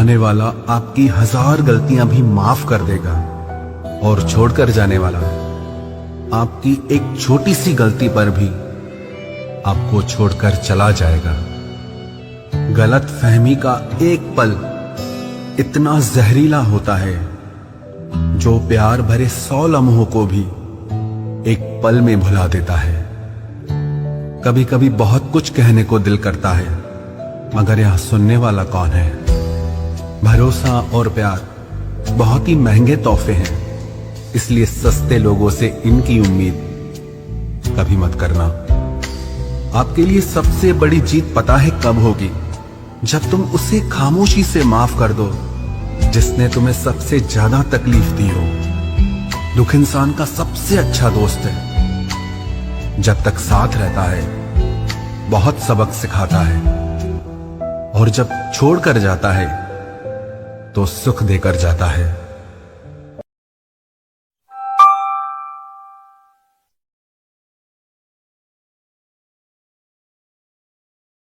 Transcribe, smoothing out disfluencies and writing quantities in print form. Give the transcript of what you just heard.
निभाने वाला आपकी 1000 गलतियां भी माफ कर देगा, और छोड़कर जाने वाला आपकी एक छोटी सी गलती पर भी आपको छोड़कर चला जाएगा। गलत फहमी का एक पल इतना जहरीला होता है जो प्यार भरे 100 लम्हों को भी एक पल में भुला देता है। कभी कभी बहुत कुछ कहने को दिल करता है, मगर यह सुनने वाला कौन है? भरोसा और प्यार बहुत ही महंगे तोहफे हैं, इसलिए सस्ते लोगों से इनकी उम्मीद कभी मत करना। आपके लिए सबसे बड़ी जीत पता है कब होगी? जब तुम उसे खामोशी से माफ कर दो जिसने तुम्हें सबसे ज्यादा तकलीफ दी हो। दुख इंसान का सबसे अच्छा दोस्त है। जब तक साथ रहता है बहुत सबक सिखाता है, और जब छोड़ कर जाता है तो सुख देकर जाता है।